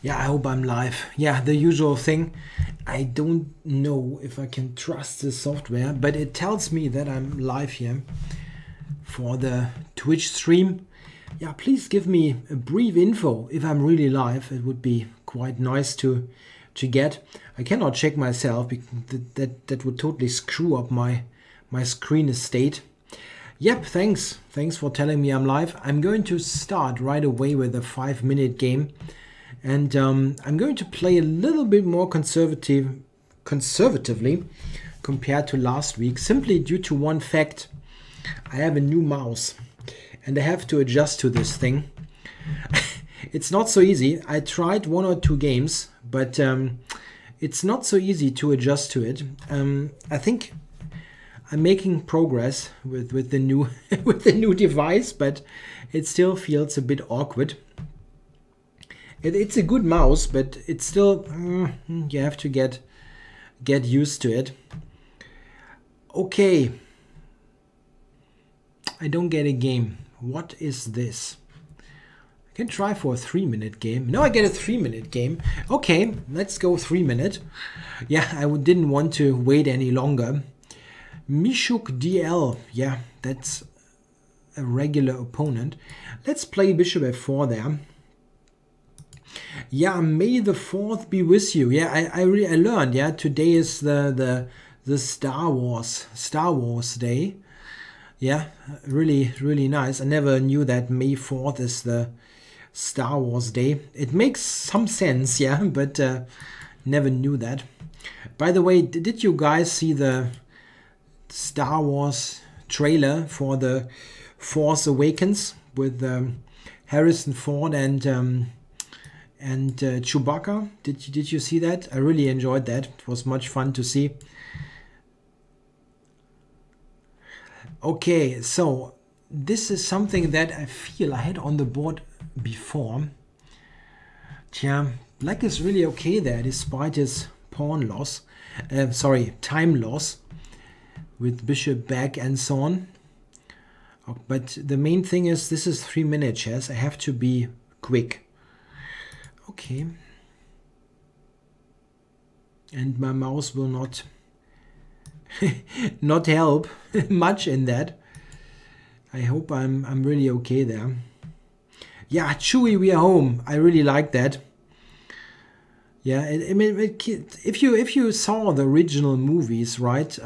Yeah, I hope I'm live. Yeah, the usual thing. I don't know if I can trust the software, but it tells me that I'm live here for the Twitch stream. Yeah, please give me a brief info if I'm really live. It would be quite nice to get. I cannot check myself because that would totally screw up my screen state. Yep, thanks for telling me I'm live. I'm going to start right away with a 5-minute game. And I'm going to play a little bit more conservatively compared to last week, simply due to one fact. I have a new mouse and I have to adjust to this thing. It's not so easy. I tried 1 or 2 games, but it's not so easy to adjust to it. I think I'm making progress with the new with the new device, but it still feels a bit awkward. It's a good mouse, but it's still you have to get used to it. Okay, I don't get a game. What is this? I can try for a 3-minute game. No, I get a 3-minute game. Okay, let's go 3-minute. Yeah, I didn't want to wait any longer. Mishuk DL. Yeah, that's a regular opponent. Let's play Bishop F4 there. Yeah, May the 4th be with you. Yeah, I learned. Yeah, today is the Star Wars day. Yeah, really nice. I never knew that May 4th is the Star Wars day. It makes some sense, yeah, but never knew that. By the way, did you guys see the Star Wars trailer for the Force Awakens with Harrison Ford and Chewbacca? Did you see that? I really enjoyed that. It was much fun to see. Okay, so this is something that I feel I had on the board before. Tja, black is really okay there despite his pawn loss. Time loss with bishop back and so on. But the main thing is this is 3-minute chess. I have to be quick. Okay, and my mouse will not not help much in that. I hope I'm really okay there. Yeah, Chewy, we are home. I really like that. Yeah, I mean, if you saw the original movies, right,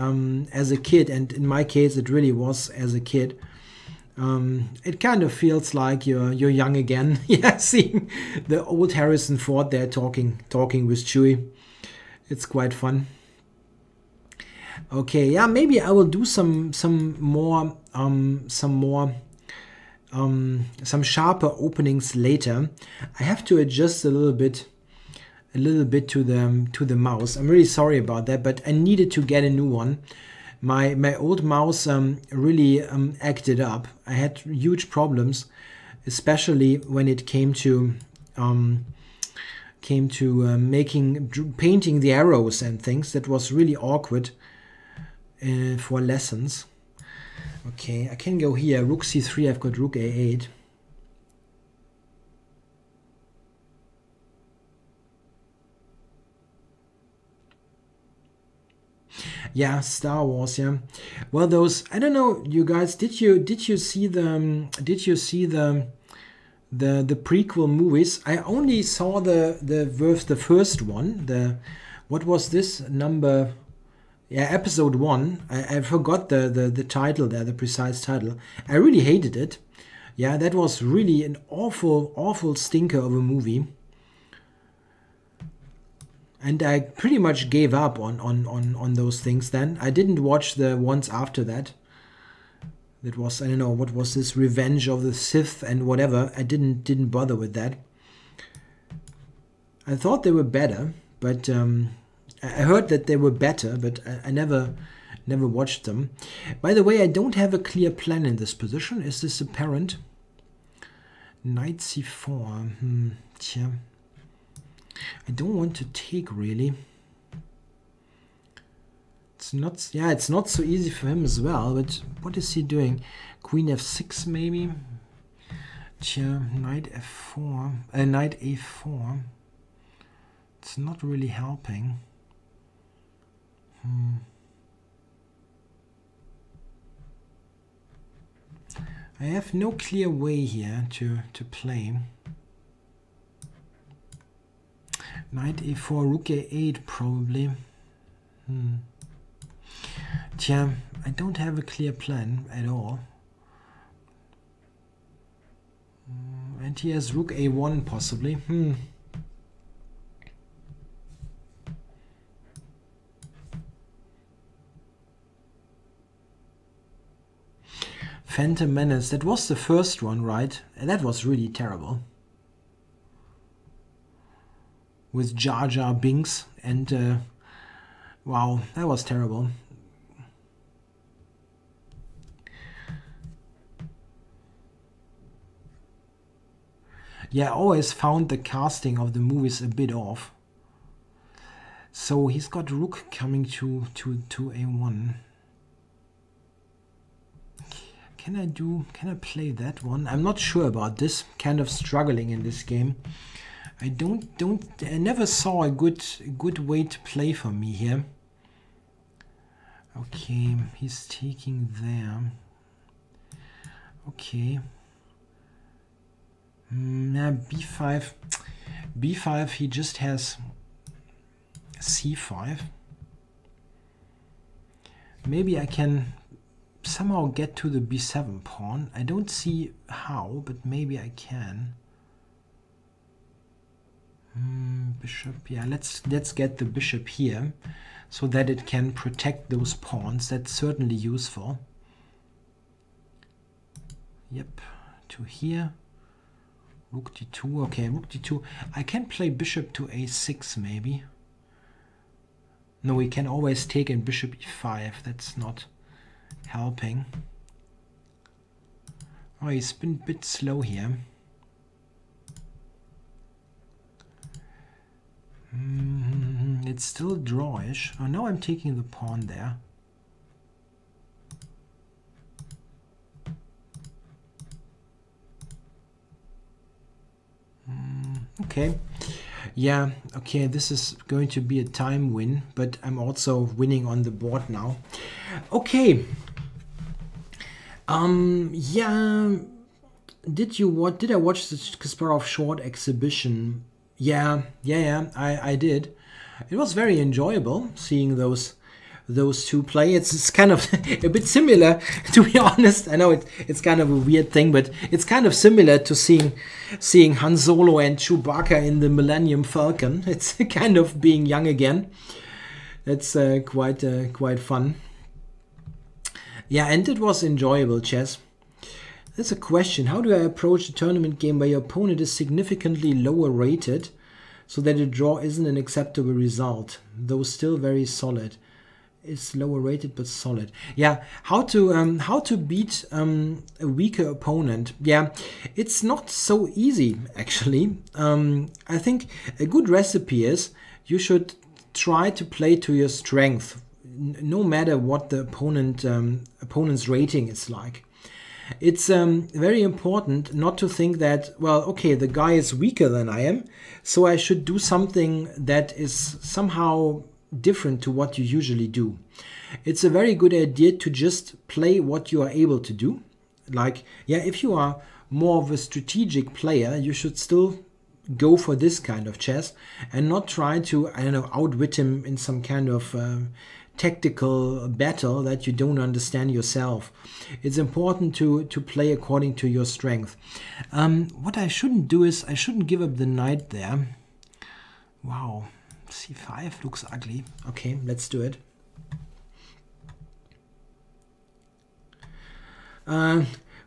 as a kid, and in my case it really was as a kid. It kind of feels like you're young again. Yeah, seeing the old Harrison Ford there talking with Chewie. It's quite fun. Okay, yeah, maybe I will do some sharper openings later. I have to adjust a little bit to the mouse. I'm really sorry about that, but I needed to get a new one. My old mouse really acted up. I had huge problems, especially when it came to painting the arrows and things. That was really awkward for lessons. Okay, I can go here. Rook c3. I've got rook a8. Yeah, Star Wars. Yeah. Well, those, I don't know, you guys. Did you see the prequel movies? I only saw the first one. What was this number? Yeah, episode 1. I forgot the title there, the precise title. I really hated it. Yeah, that was really an awful stinker of a movie. And I pretty much gave up on those things then. I didn't watch the ones after that. That was, I don't know, what was this? Revenge of the Sith and whatever. I didn't bother with that. I thought they were better, but I heard that they were better, but I never watched them. By the way, I don't have a clear plan in this position. Is this apparent? Knight c4. Tja. I don't want to take, really. It's not, yeah, it's not so easy for him as well, but what is he doing? Queen f6 maybe? Tja, knight f4, knight a4. It's not really helping. I have no clear way here to play. Knight a4, rook a8 probably. Tja, I don't have a clear plan at all. And he has rook a1 possibly. Phantom Menace, that was the first one, right? And that was really terrible. With Jar Jar Binks and wow, that was terrible. Yeah, I always found the casting of the movies a bit off. So he's got rook coming to a1. Can I play that one? I'm not sure about this. Kind of struggling in this game. I never saw a good way to play for me here. Okay, he's taking there. Okay. b5. b5, he just has c5. Maybe I can somehow get to the b7 pawn. I don't see how, but maybe I can. Bishop, yeah, let's get the bishop here so that it can protect those pawns. That's certainly useful. Yep, to here. Rook d2, okay, rook d2. I can play bishop to a6 maybe. No, we can always take in bishop e5. That's not helping. Oh, he's been a bit slow here. It's still drawish. Oh, now I'm taking the pawn there. Okay. Yeah, okay, this is going to be a time win, but I'm also winning on the board now. Okay. Yeah. Did I watch the Kasparov short exhibition? Yeah, I did. It was very enjoyable seeing those two play. It's kind of a bit similar, to be honest. I know it's kind of a weird thing, but it's kind of similar to seeing Han Solo and Chewbacca in the Millennium Falcon. It's kind of being young again. That's quite fun. Yeah, and it was enjoyable chess. There's a question: how do I approach a tournament game where your opponent is significantly lower rated, so that a draw isn't an acceptable result, though still very solid? Is lower rated but solid. Yeah, how to beat a weaker opponent? Yeah, it's not so easy actually. I think a good recipe is you should try to play to your strength, no matter what the opponent's rating is like. It's very important not to think that, well, okay, the guy is weaker than I am, so I should do something that is somehow different to what you usually do. It's a very good idea to just play what you are able to do. Like, yeah, if you are more of a strategic player, you should still go for this kind of chess and not try to, I don't know, outwit him in some kind of tactical battle that you don't understand yourself. It's important to play according to your strength. What I shouldn't do is I shouldn't give up the knight there. Wow, c5 looks ugly. Okay, let's do it.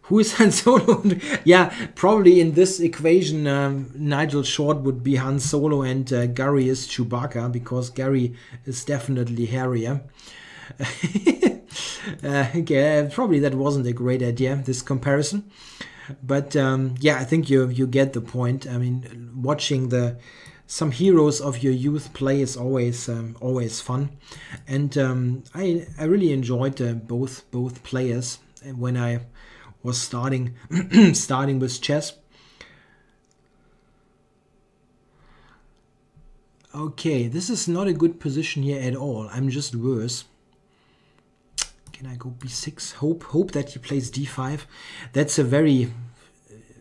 Who is Han Solo? Yeah, probably in this equation, Nigel Short would be Han Solo and Gary is Chewbacca, because Gary is definitely hairier. Okay, probably that wasn't a great idea, this comparison. But yeah, I think you get the point. I mean, watching some heroes of your youth play is always fun, and I really enjoyed both players when I was starting with chess. Okay, this is not a good position here at all. I'm just worse. Can I go b6? Hope that he plays d5. That's a very,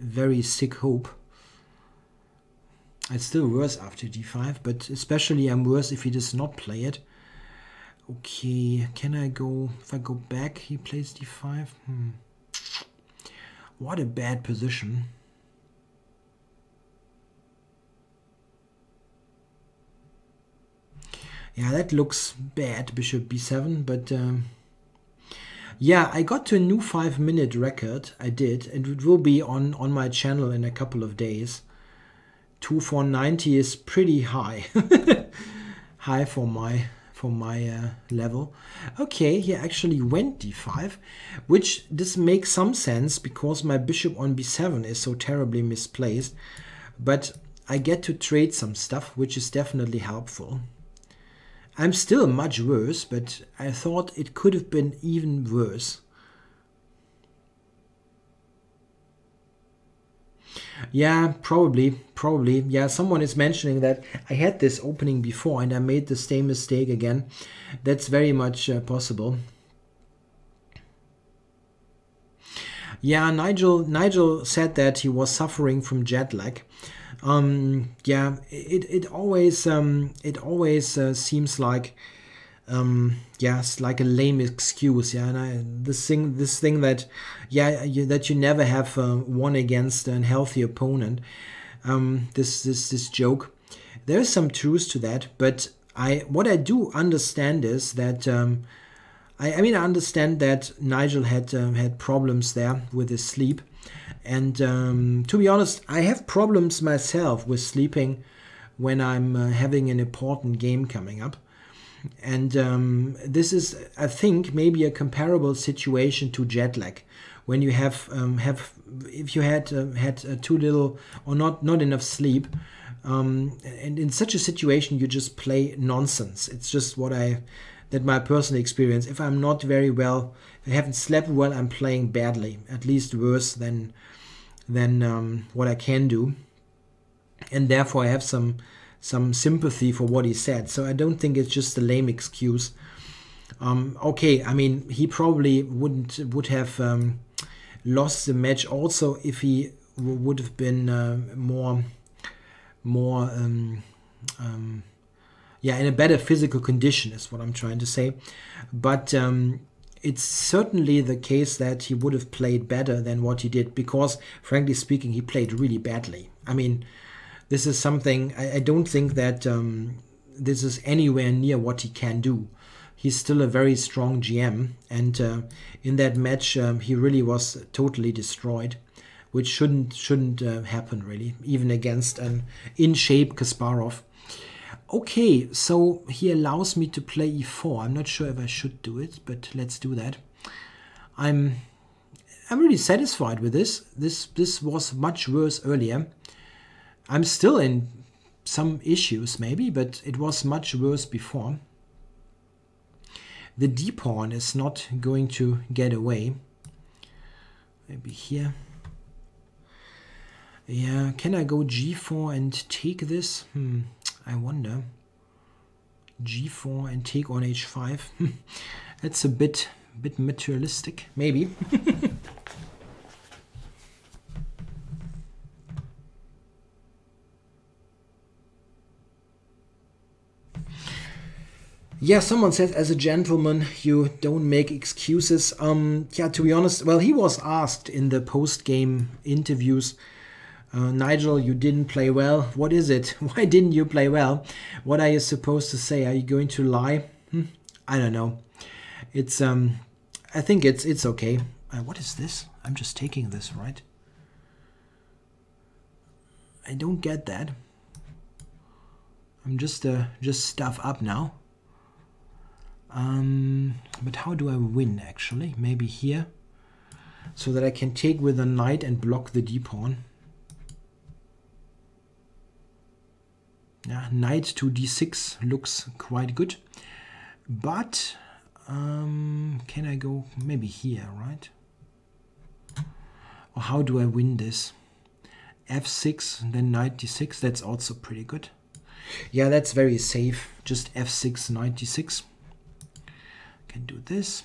very sick hope. It's still worse after d5, but especially I'm worse if he does not play it. Okay, can I go... If I go back, he plays d5. What a bad position. Yeah, that looks bad, bishop b7, but yeah, I got to a new 5-minute record. I did, and it will be on my channel in a couple of days. 2490 is pretty high, high for my level. Okay, he actually went d5, which this makes some sense because my bishop on b7 is so terribly misplaced, but I get to trade some stuff, which is definitely helpful. I'm still much worse, but I thought it could have been even worse. Yeah, probably. Yeah, someone is mentioning that I had this opening before and I made the same mistake again. That's very much possible. Yeah, Nigel said that he was suffering from jet lag. Yeah, it always seems like yeah, it's like a lame excuse. Yeah, and this thing that that you never have won against an healthy opponent. This joke, there's some truth to that, but what I do understand is that I mean I understand that Nigel had problems there with his sleep. And to be honest, I have problems myself with sleeping when I'm having an important game coming up. And this is, I think, maybe a comparable situation to jet lag, when you have if you had too little or not enough sleep, and in such a situation you just play nonsense. It's just my personal experience. If I'm not very well, if I haven't slept well, I'm playing badly, at least worse than what I can do, and therefore I have some sympathy for what he said. So I don't think it's just a lame excuse. Okay, I mean he probably would have lost the match also if he would have been more yeah, in a better physical condition is what I'm trying to say. But it's certainly the case that he would have played better than what he did, because frankly speaking he played really badly. I mean, this is something I don't think that this is anywhere near what he can do. He's still a very strong GM, and in that match he really was totally destroyed, which shouldn't happen really, even against an in-shape Kasparov. Okay, so he allows me to play e4. I'm not sure if I should do it, but let's do that. I'm really satisfied with this. This was much worse earlier. I'm still in some issues maybe, but it was much worse before. The d pawn is not going to get away. Maybe here. Yeah, can I go g4 and take this? I wonder. g4 and take on h5. That's a bit materialistic, maybe. Yeah, someone says, as a gentleman, you don't make excuses. Yeah, to be honest, well, he was asked in the post-game interviews, Nigel, you didn't play well. What is it? Why didn't you play well? What are you supposed to say? Are you going to lie? I don't know. It's I think it's okay. What is this? I'm just taking this, right? I don't get that. I'm just stuff up now. But how do I win actually? Maybe here, so that I can take with a knight and block the d-pawn. Yeah, knight to d6 looks quite good. But can I go maybe here, right? Or how do I win this? f6, then knight d6, that's also pretty good. Yeah, that's very safe. Just f6 96. Can do this.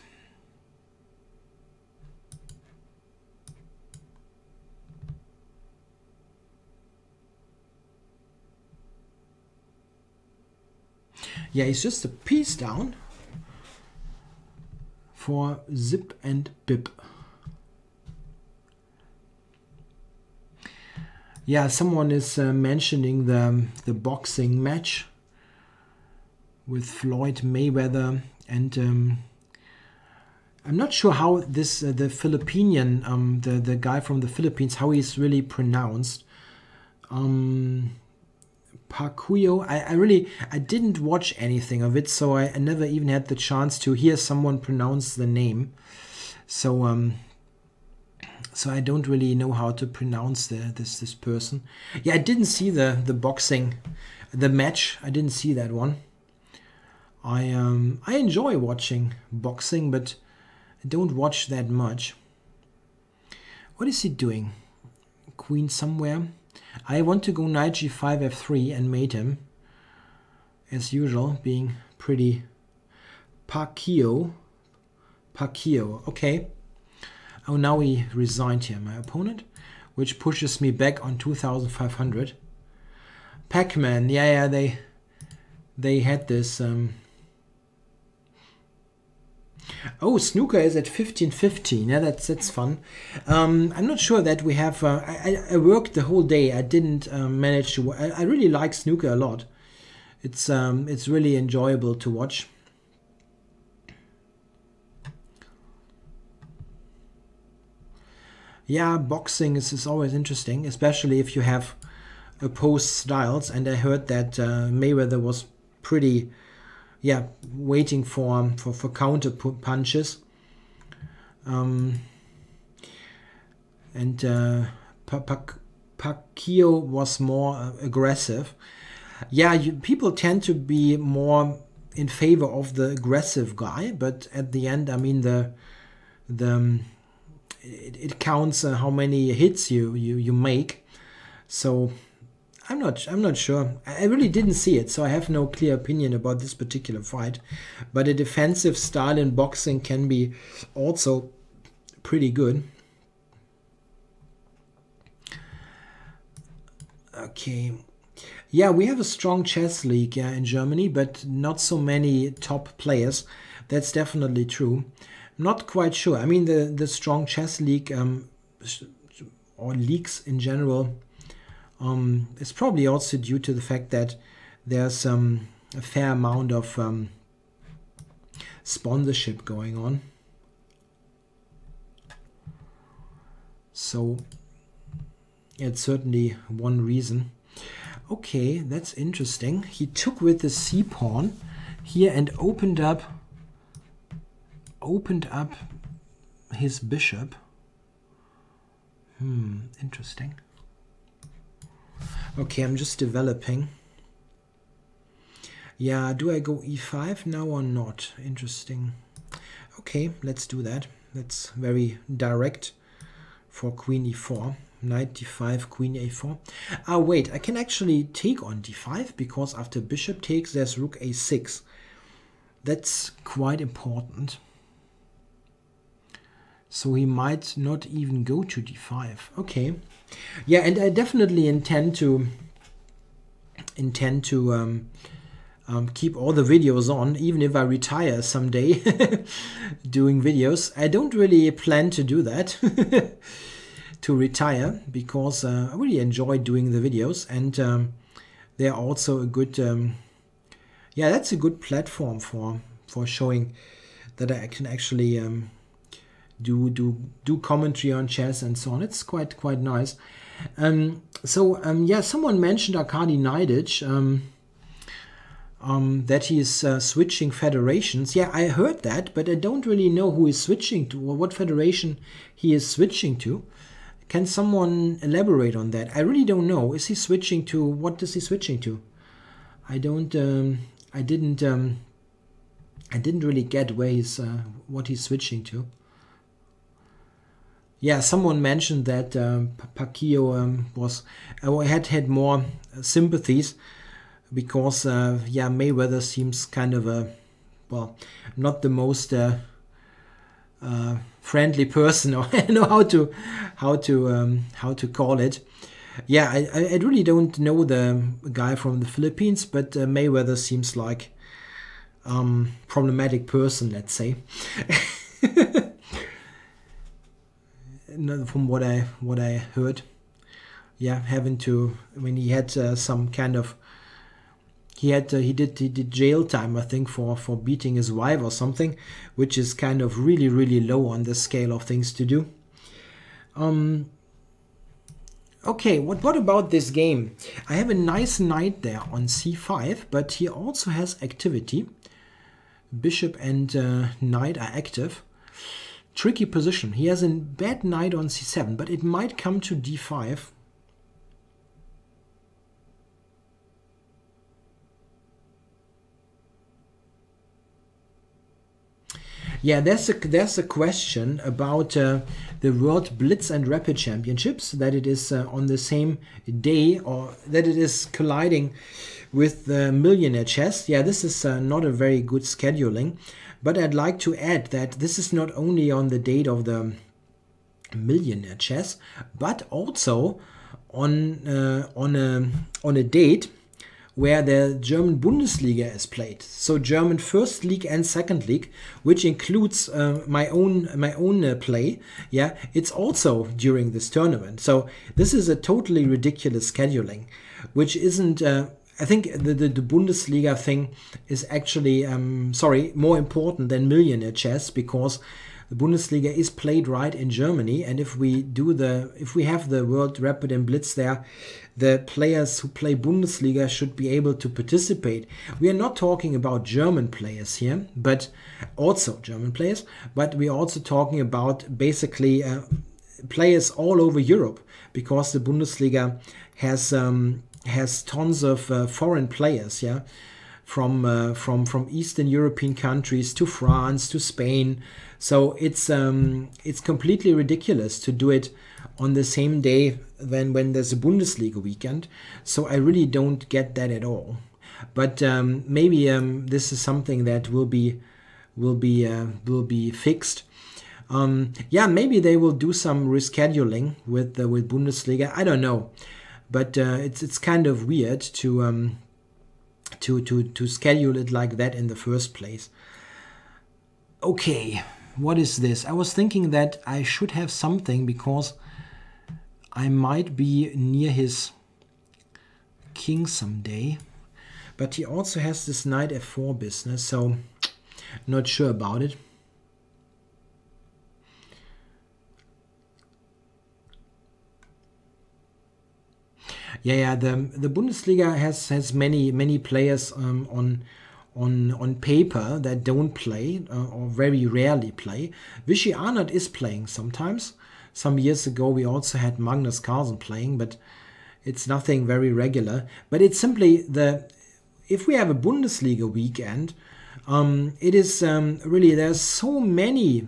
Yeah, it's just a piece down for zip and bip. Yeah, someone is mentioning the boxing match with Floyd Mayweather, and I'm not sure how this the Filipinian the guy from the Philippines, how he's really pronounced. Pacquiao. I didn't watch anything of it, so I never even had the chance to hear someone pronounce the name. So so I don't really know how to pronounce this person. Yeah, I didn't see the boxing, the match. I didn't see that one. I enjoy watching boxing, but I don't watch that much. What is he doing? Queen somewhere. I want to go knight g5 f3 and mate him, as usual, being pretty Pacquiao. Okay. Oh, now he resigned here, my opponent, which pushes me back on 2,500. Pac-Man, yeah, they had this. Oh, snooker is at 15:15. Yeah, that's fun. I'm not sure that we have. I worked the whole day. I didn't manage to. I really like snooker a lot. It's really enjoyable to watch. Yeah, boxing is always interesting, especially if you have opposed styles. And I heard that Mayweather was pretty, yeah, waiting for counter punches. And Pacquiao was more aggressive. Yeah, people tend to be more in favor of the aggressive guy, but at the end, I mean, it counts how many hits you make. So I'm not sure. I really didn't see it, so I have no clear opinion about this particular fight. But a defensive style in boxing can be also pretty good. Okay. Yeah, we have a strong chess league in Germany, but not so many top players. That's definitely true. Not quite sure. I mean, the strong chess league or leagues in general is probably also due to the fact that there's a fair amount of sponsorship going on. So it's certainly one reason. Okay, that's interesting. He took with the c-pawn here and opened up his bishop. Interesting. Okay, I'm just developing. Yeah, do I go e5 now or not? Interesting. Okay, let's do that. That's very direct for queen e4. Knight d5, queen a4. Ah, wait, I can actually take on d5 because after bishop takes, there's rook a6. That's quite important. So he might not even go to d5. Okay. Yeah, and I definitely intend to keep all the videos on, even if I retire someday doing videos. I don't really plan to do that. To retire, because I really enjoy doing the videos, and they're also a good yeah, that's a good platform for showing that I can actually do commentary on chess and so on. It's quite nice. Yeah, someone mentioned Arkady Neidich, that he is switching federations. Yeah, I heard that, but I don't really know who he's switching to or what federation he is switching to. Can someone elaborate on that? I really don't know. Is he switching to, what is he switching to? I didn't really get where he's what he's switching to. Yeah, someone mentioned that Pacquiao had more sympathies because yeah, Mayweather seems kind of a, well, not the most friendly person, or I don't know how to call it. Yeah, I really don't know the guy from the Philippines, but Mayweather seems like problematic person, let's say. From what I heard, yeah, having to, when he had some kind of, he did jail time, I think, for beating his wife or something, which is kind of really low on the scale of things to do. Okay, what about this game? I have a nice knight there on c5, but he also has activity. Bishop and knight are active. Tricky position. He has a bad knight on c7, but it might come to d5. Yeah, there's a question about the World Blitz and Rapid Championships, that it is on the same day, or that it is colliding with the Millionaire Chess. Yeah, this is not a very good scheduling, but I'd like to add that this is not only on the date of the Millionaire Chess, but also on a date where the German Bundesliga is played. So German First League and Second League, which includes my own play. Yeah, it's also during this tournament. So this is a totally ridiculous scheduling, which isn't. I think the Bundesliga thing is actually more important than Millionaire Chess, because the Bundesliga is played right in Germany, and if we have the World Rapid and Blitz there, the players who play Bundesliga should be able to participate. We are not talking about German players here, but also German players, but we're also talking about basically players all over Europe, because the Bundesliga has tons of foreign players, yeah, from Eastern European countries to France to Spain. So it's completely ridiculous to do it on the same day when there's a Bundesliga weekend. So I really don't get that at all. But maybe this is something that will be fixed. Yeah, maybe they will do some rescheduling with Bundesliga. I don't know, but it's kind of weird to schedule it like that in the first place. Okay, what is this? I was thinking that I should have something, because I might be near his king someday. But he also has this knight f4 business, so not sure about it. Yeah, the Bundesliga has many players on paper that don't play or very rarely play. Vichy Arnold is playing sometimes. Some years ago we also had Magnus Carlsen playing, but it's nothing very regular. But it's simply if we have a Bundesliga weekend, it is really, there's so many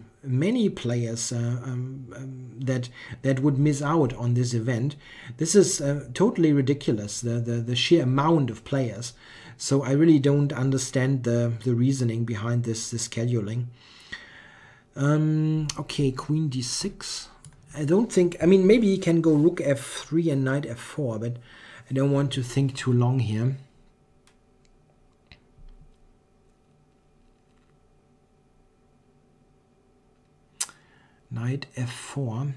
players that would miss out on this event. This is totally ridiculous, the sheer amount of players. So I really don't understand the reasoning behind this scheduling. Okay, queen d6. I don't think, I mean, maybe he can go rook f3 and knight f4, but I don't want to think too long here. Knight f4.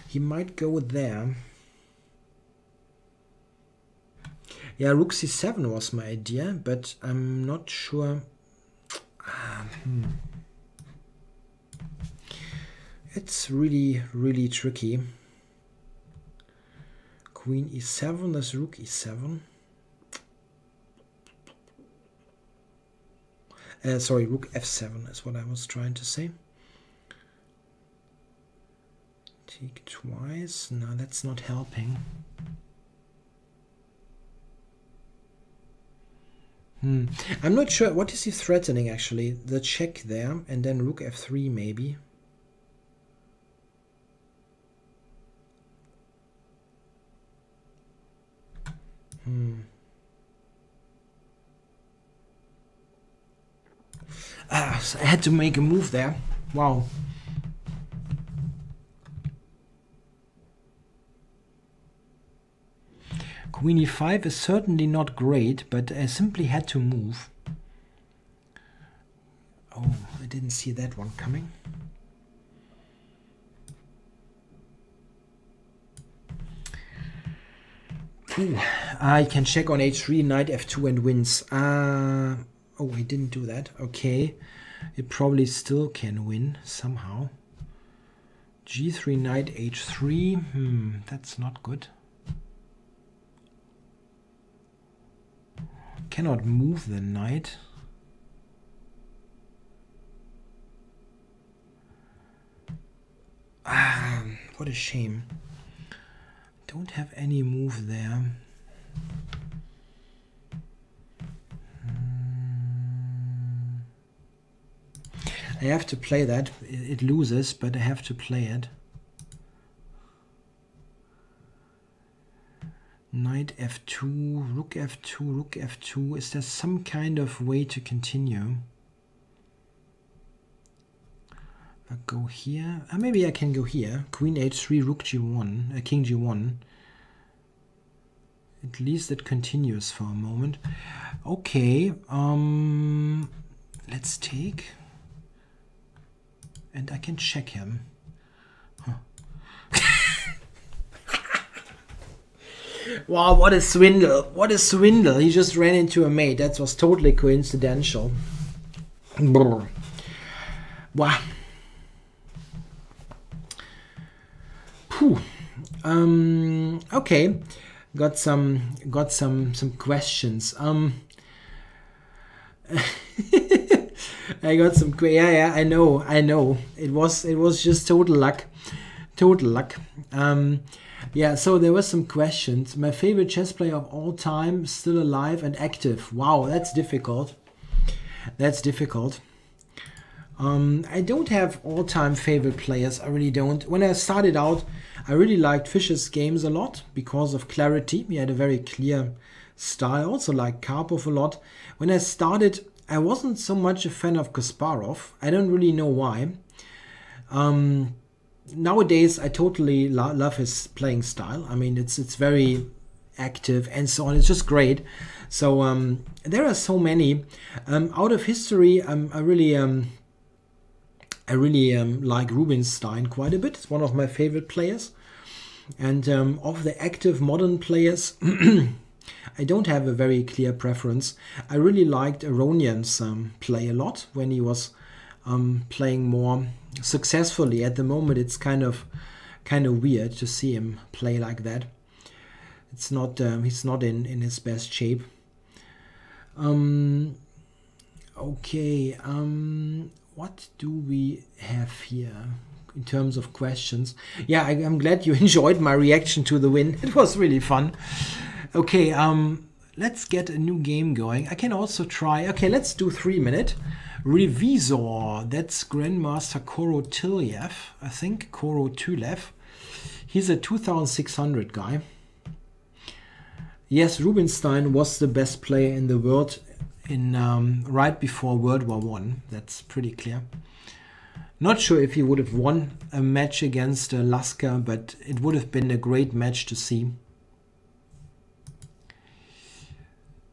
He might go there. Yeah, rook c7 was my idea, but I'm not sure. It's really tricky. Queen e7, that's rook e7. Sorry, rook f7 is what I was trying to say. Take twice. No, that's not helping. I'm not sure. What is he threatening, actually? The check there, and then rook f3 maybe. So I had to make a move there. Wow. Queen e5 is certainly not great, but I simply had to move. Oh, I didn't see that one coming. Ooh, I can check on h3, knight f2 and wins. Oh, I didn't do that. Okay, it probably still can win somehow. g3, knight h3. That's not good. Cannot move the knight. What a shame. Don't have any move there. I have to play that. It loses, but I have to play it. Knight f2, rook f2, rook f2. Is there some kind of way to continue? I'll go here. Maybe I can go here. Queen h3, rook g1, king g1. At least it continues for a moment. Okay, let's take. And I can check him. Huh. Wow, what a swindle. What a swindle. He just ran into a mate. That was totally coincidental. Brr. Wow. Phew. Okay. Got some questions. I got some yeah, I know. It was just total luck. Yeah, so there were some questions. My favorite chess player of all time, still alive and active. Wow, that's difficult. I don't have all-time favorite players. I really don't. When I started out, I really liked Fischer's games a lot because of clarity. He had a very clear style. I also liked Karpov a lot. When I started, I wasn't so much a fan of Kasparov. I don't really know why. Nowadays, I totally love his playing style. I mean, it's very active and so on. It's just great. So there are so many. Out of history, I really like Rubinstein quite a bit. It's one of my favorite players. And of the active modern players, I don't have a very clear preference. I really liked Aronian's play a lot when he was playing more successfully. At the moment, it's kind of weird to see him play like that. It's not he's not in his best shape. Okay. What do we have here in terms of questions? Yeah, I'm glad you enjoyed my reaction to the win. It was really fun. Okay, let's get a new game going. I can also try. Okay, let's do 3-minute. Revisor. That's Grandmaster Korotilyev, I think. Korotilyev. He's a 2600 guy. Yes, Rubinstein was the best player in the world in right before World War I. That's pretty clear. Not sure if he would have won a match against Lasker, but it would have been a great match to see.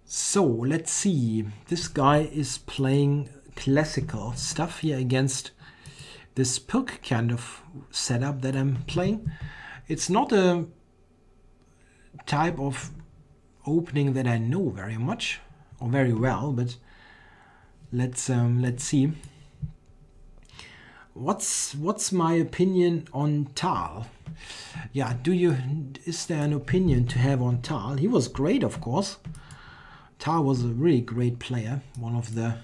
So let's see. This guy is playing classical stuff here against this Pilk kind of setup that I'm playing. It's not a type of opening that I know very much or very well, but let's see. What's my opinion on Tal? Yeah, is there an opinion to have on Tal? He was great, of course. Tal was a really great player, one of the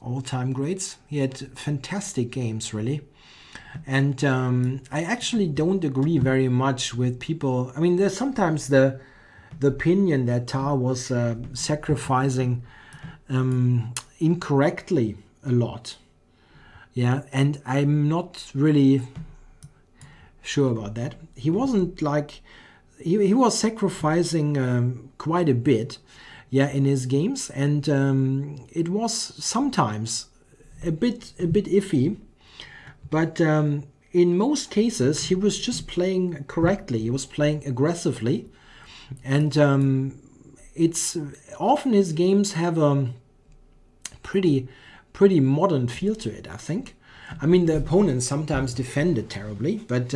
all-time greats. He had fantastic games, really. And I actually don't agree very much with people. I mean, there's sometimes the opinion that Tal was sacrificing incorrectly a lot. Yeah, and I'm not really sure about that. He wasn't like... He was sacrificing quite a bit, yeah, in his games. And it was sometimes a bit iffy, but in most cases he was just playing correctly. He was playing aggressively, and it's often his games have a pretty modern feel to it, I think. I mean, the opponents sometimes defended terribly, but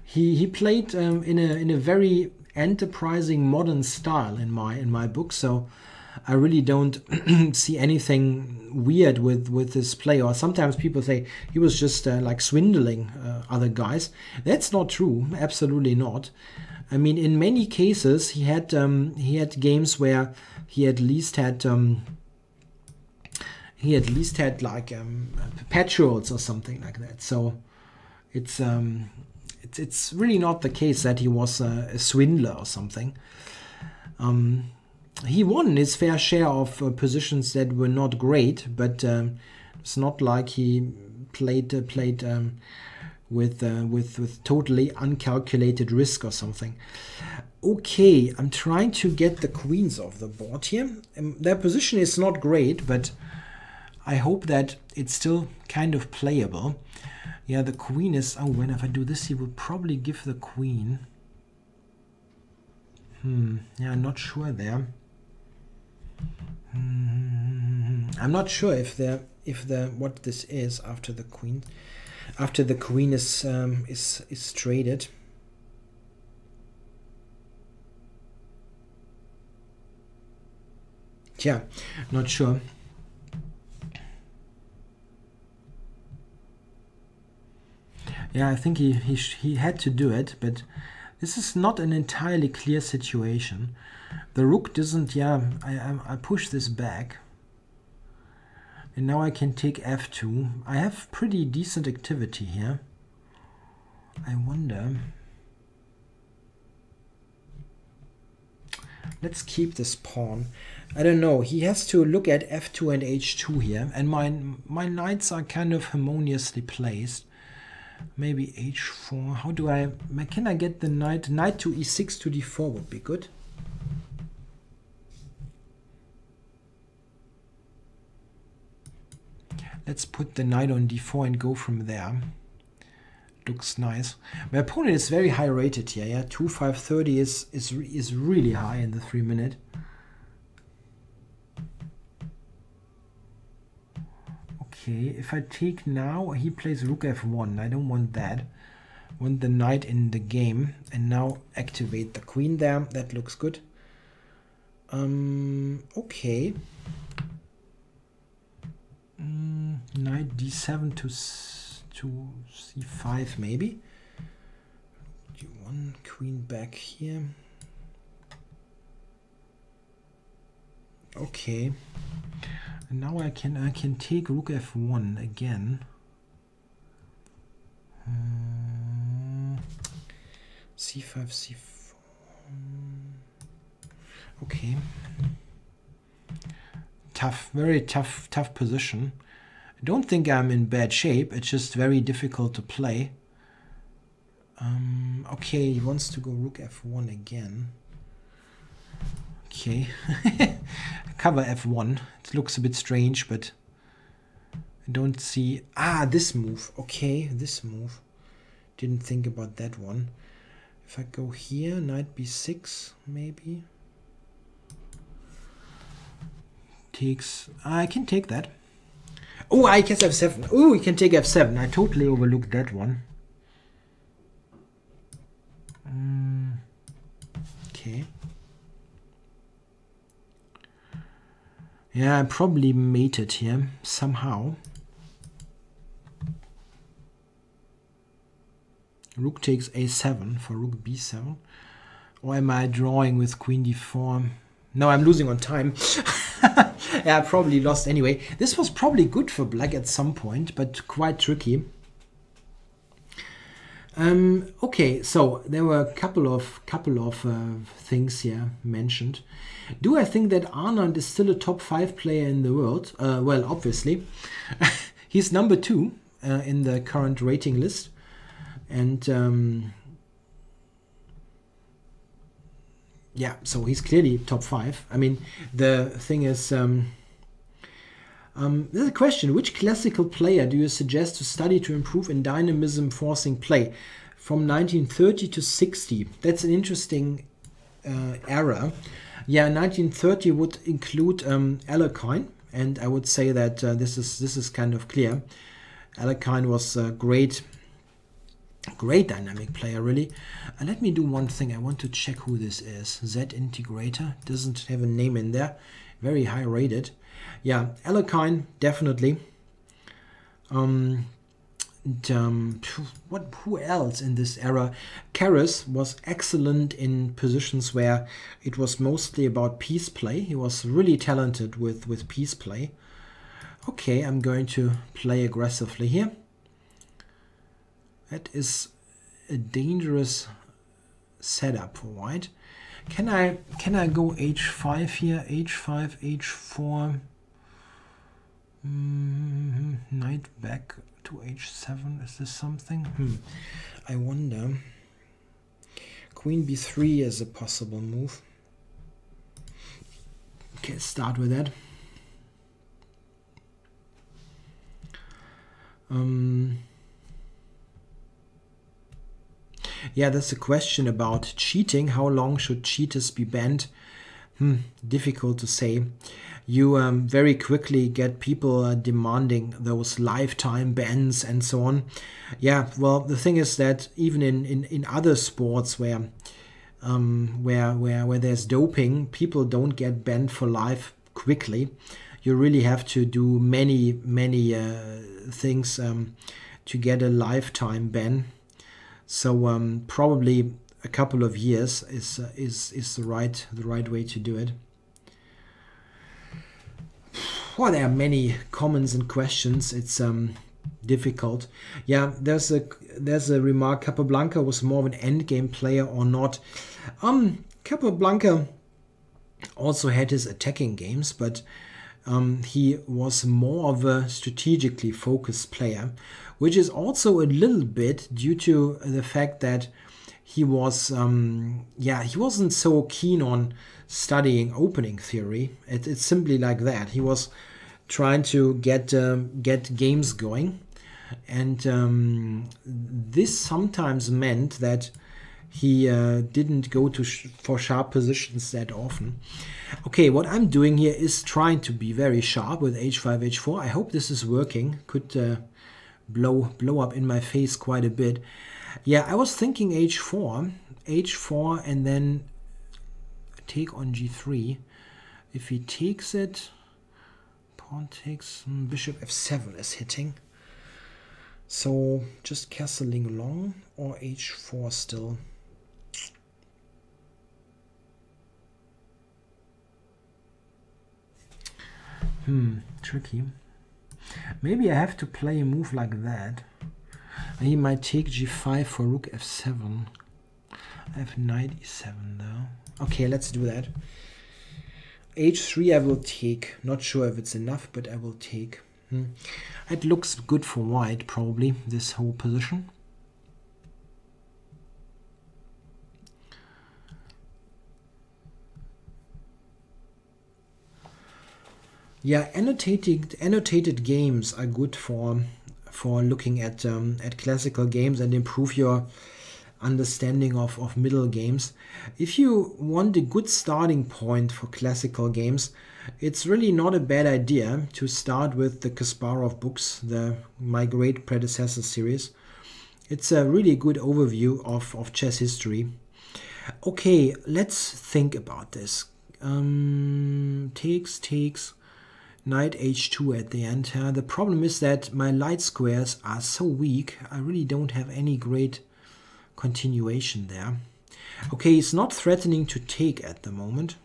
he played in a very enterprising modern style in my book. So I really don't see anything weird with this play. Or sometimes people say he was just like swindling other guys. That's not true. Absolutely not. I mean, in many cases he had games where he at least had like perpetuals or something like that. So it's really not the case that he was a swindler or something. He won his fair share of positions that were not great, but it's not like he played with totally uncalculated risk or something. Okay, I'm trying to get the queens off the board here. Their position is not great, but I hope that it's still kind of playable. Yeah, the queen is... Oh, when if I do this, he will probably give the queen. Yeah, I'm not sure there. I'm not sure if the what this is after the queen. After the queen is traded. Yeah, not sure. Yeah, I think he had to do it, but this is not an entirely clear situation. The rook doesn't. Yeah, I push this back, and now I can take f2. I have pretty decent activity here. I wonder. Let's keep this pawn. I don't know. He has to look at f2 and h2 here, and my knights are kind of harmoniously placed. Maybe h4. How do I... Can I get the knight? Knight to e6 to d4 would be good. Let's put the knight on d4 and go from there. Looks nice. My opponent is very high rated here. Yeah, 2-5-30 is really high in the 3 minute. Okay, if I take now, he plays rook f1. I don't want that. I want the knight in the game, and now activate the queen there. That looks good. Okay. Knight d7 to c5 maybe. d1, queen back here. Okay. And now I can take rook f1 again. c5, c4. Okay. Tough, very tough position. I don't think I'm in bad shape. It's just very difficult to play. Okay, he wants to go rook f1 again. Okay. Cover f1. It looks a bit strange, but I don't see... Ah, this move. Okay, this move. Didn't think about that one. If I go here, knight b6, maybe. Takes... I can take that. Oh, I guess f7. Oh, we can take f7. I totally overlooked that one. Okay. Yeah, I probably mated here somehow. Rook takes a7 for rook b7. Or am I drawing with queen d4? No, I'm losing on time. Yeah, I probably lost anyway. This was probably good for black at some point, but quite tricky. Okay, so there were a couple of things here mentioned. Do I think that Arnold is still a top 5 player in the world? Well, obviously. He's number 2 in the current rating list. And yeah, so he's clearly top 5. I mean, the thing is, There's a question: which classical player do you suggest to study to improve in dynamism forcing play from 1930 to 60? That's an interesting era. Yeah, 1930 would include Alekhine, and I would say that this is kind of clear. Alekhine was a great dynamic player, really. Let me do one thing. I want to check who this is. Z Integrator doesn't have a name in there. Very high rated. Yeah, Alekhine, definitely. Who else in this era? Karras was excellent in positions where it was mostly about piece play. He was really talented with piece play. Okay, I'm going to play aggressively here. That is a dangerous setup for white. Can I go h5 here? h5, h4. Knight back to h7. Is this something? I wonder. Queen b3 is a possible move. Okay, start with that. Yeah, that's a question about cheating. How long should cheaters be banned? Difficult to say. You very quickly get people demanding those lifetime bans and so on. Yeah, well, the thing is that even in other sports where there's doping, people don't get banned for life quickly. You really have to do many things to get a lifetime ban. So probably a couple of years is the right way to do it. Well, there are many comments and questions. It's difficult. Yeah, there's a remark. Capablanca was more of an endgame player or not. Capablanca also had his attacking games, but he was more of a strategically focused player, which is also a little bit due to the fact that he was, he wasn't so keen on studying opening theory. It's simply like that. He was trying to get games going, and this sometimes meant that he didn't go for sharp positions that often. Okay, what I'm doing here is trying to be very sharp with h5, h4. I hope this is working. Could blow up in my face quite a bit. Yeah, I was thinking h4, and then take on g3. If he takes it, pawn takes, bishop f7 is hitting. So just castling long or h4 still. Tricky. Maybe I have to play a move like that. He might take g5 for rook f7. I have knight e7 though. Okay, let's do that. h3 I will take. Not sure if it's enough, but I will take. It looks good for white, probably, this whole position. Yeah, annotated games are good for looking at classical games and improve your understanding of middle games. If you want a good starting point for classical games, it's really not a bad idea to start with the Kasparov books, my great predecessor series. It's a really good overview of chess history. Okay, let's think about this. Takes. Knight h2 at the end. The problem is that my light squares are so weak, I really don't have any great continuation there. Okay, he's not threatening to take at the moment.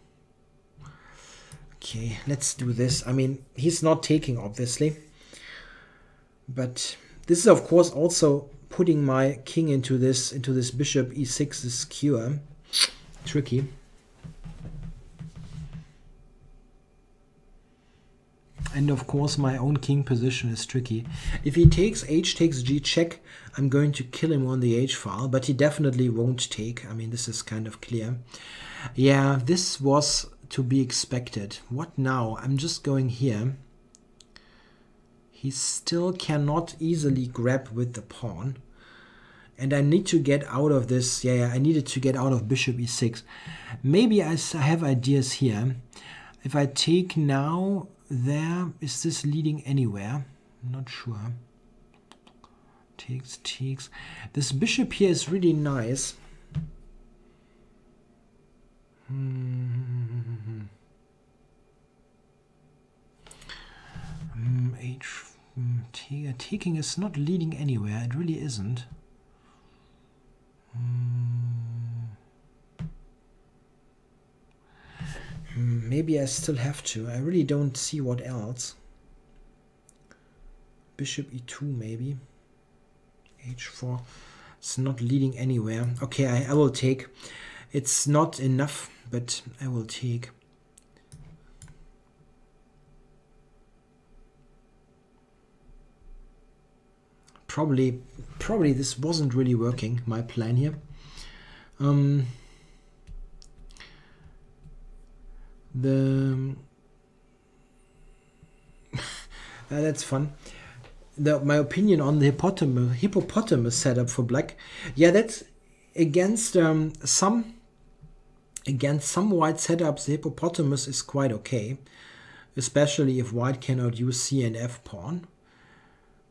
Okay, let's do this. I mean, he's not taking, obviously. But this is, of course, also putting my king into this bishop e6 skewer. Tricky. And of course my own king position is tricky. If he takes h takes g check, I'm going to kill him on the h file, but he definitely won't take. I mean, this is kind of clear. Yeah, this was to be expected. What now? I'm just going here. He still cannot easily grab with the pawn. And I need to get out of this. Yeah, I needed to get out of bishop e6. Maybe I have ideas here. If I take now there, is this leading anywhere? Not sure. Takes. This bishop here is really nice. Taking is not leading anywhere. It really isn't. Maybe I still have to. I really don't see what else. Bishop e2 maybe. h4. It's not leading anywhere. Okay, I will take. It's not enough, but I will take. Probably this wasn't really working, my plan here. That's fun. My opinion on the hippopotamus setup for black. Yeah, that's against some white setups. The hippopotamus is quite okay, especially if white cannot use C and F pawn.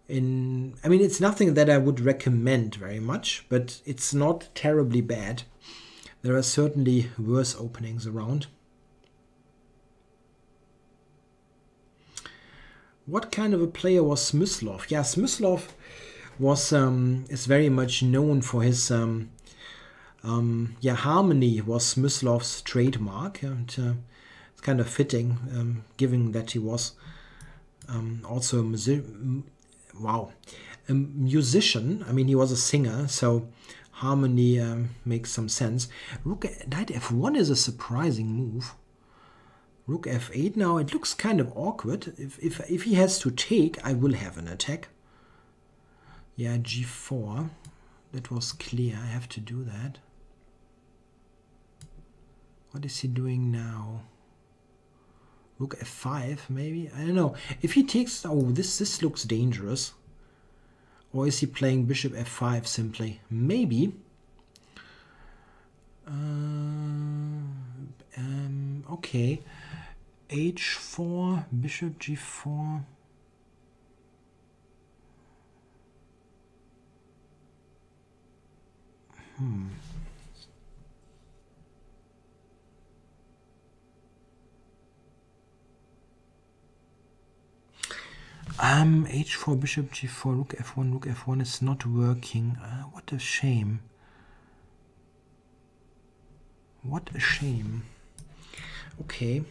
I mean, it's nothing that I would recommend very much, but it's not terribly bad. There are certainly worse openings around. What kind of a player was Smyslov? Yeah, Smyslov was is very much known for his harmony was Smyslov's trademark, and it's kind of fitting, given that he was also a musician. I mean, he was a singer, so harmony makes some sense. Knight f1 is a surprising move. Rook f8 now, it looks kind of awkward. If he has to take, I will have an attack. Yeah, g4. That was clear. I have to do that. What is he doing now? Rook f5, maybe? I don't know. If he takes... Oh, this looks dangerous. Or is he playing bishop f5 simply? Maybe. Okay. h4, bishop g4. H4, bishop g4, rook f1 is not working. What a shame. What a shame. Okay.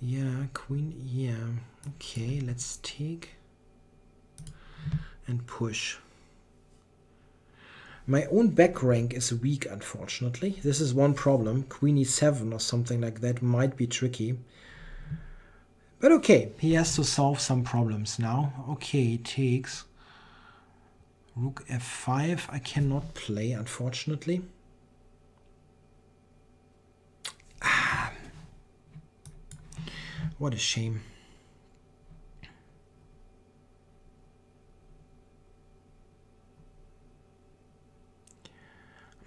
Yeah, queen, yeah. Okay, let's take and push. My own back rank is weak, unfortunately. This is one problem. Queen e7 or something like that might be tricky. But okay, he has to solve some problems now. Okay, he takes rook f5. I cannot play, unfortunately. What a shame.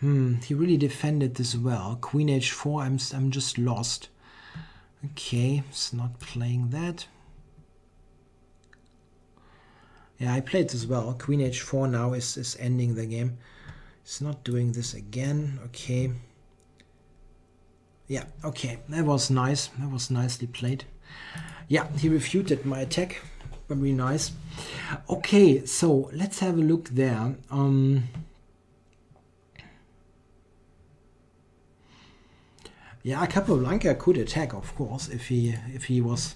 He really defended this well. Queen h4, I'm just lost. Okay, it's not playing that. Yeah, I played this well. Queen h4 now is ending the game. It's not doing this again. Okay. Yeah, okay. That was nice. That was nicely played. Yeah, he refuted my attack. Very nice. Okay, so let's have a look there. Yeah, Capablanca could attack, of course, if he was,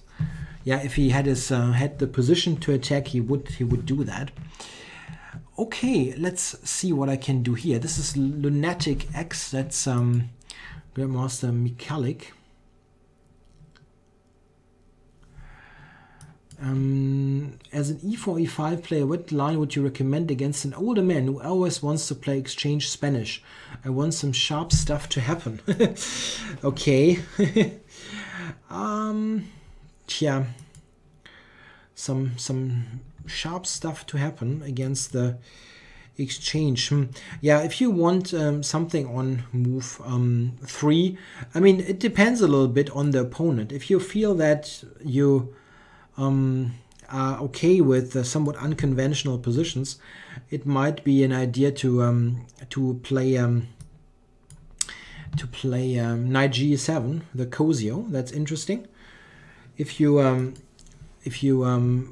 yeah, if he had his had the position to attack, he would do that. Okay, let's see what I can do here. This is Lunatic X. That's Grandmaster Michalik. As an e4, e5 player, what line would you recommend against an older man who always wants to play exchange Spanish? I want some sharp stuff to happen. Okay. yeah, some sharp stuff to happen against the exchange. Yeah, if you want something on move 3, I mean, it depends a little bit on the opponent. If you feel that you are okay with somewhat unconventional positions, it might be an idea to play knight g7, the Cosio. That's interesting. If you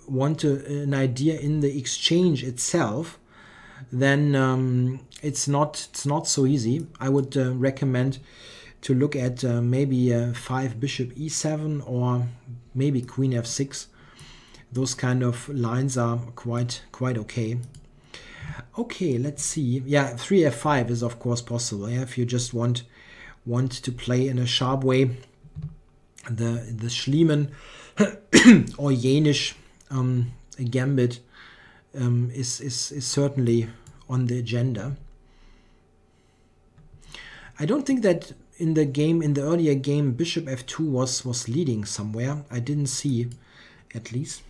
want an idea in the exchange itself, then it's not so easy. I would recommend to look at maybe 5 bishop e7 or maybe queen f6. Those kind of lines are quite okay. Okay, let's see. Yeah, 3 f5 is of course possible. Yeah, if you just want to play in a sharp way, the Schliemann or Janisch gambit is certainly on the agenda. I don't think that in the earlier game, bishop f2 was leading somewhere. I didn't see, at least.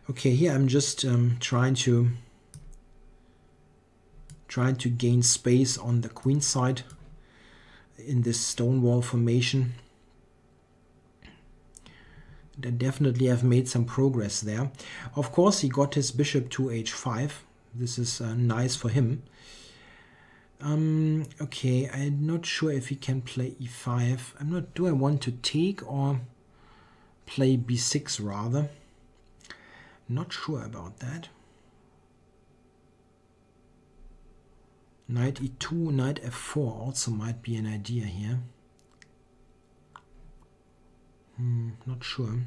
Okay, here I'm just trying to gain space on the queen side in this stone wall formation. I definitely have made some progress there. Of course, he got his bishop to h5. This is nice for him. Okay, I'm not sure if he can play e5. Do I want to take or play b6 rather? Not sure about that. Knight e2, knight f4 also might be an idea here. Not sure.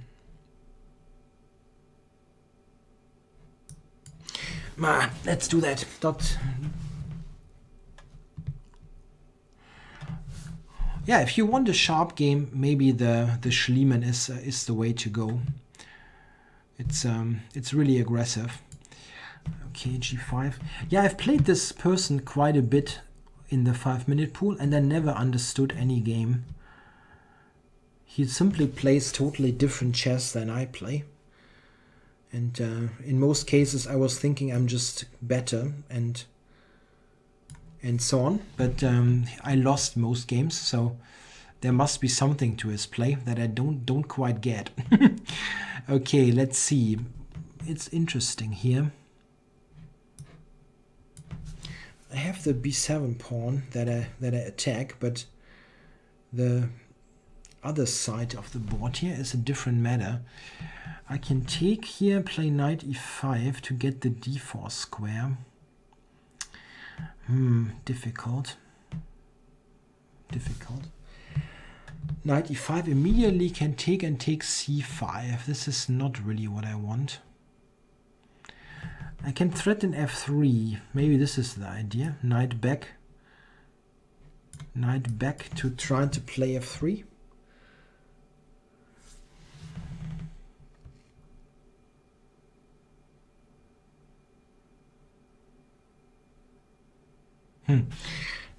Let's do that. Yeah, if you want a sharp game, maybe the Schliemann is the way to go. It's really aggressive. Okay, g5. Yeah, I've played this person quite a bit in the 5-minute pool, and I never understood any game. He simply plays totally different chess than I play. And in most cases, I was thinking I'm just better and so on. But I lost most games, so there must be something to his play that I don't quite get. Okay, let's see. It's interesting here. I have the b7 pawn that I attack, but the other side of the board here is a different matter. I can take here, play knight e5 to get the d4 square. Difficult. Knight e5 immediately can take and take c5. This is not really what I want. I can threaten f3. Maybe this is the idea. Knight back. Knight back to try to play f3.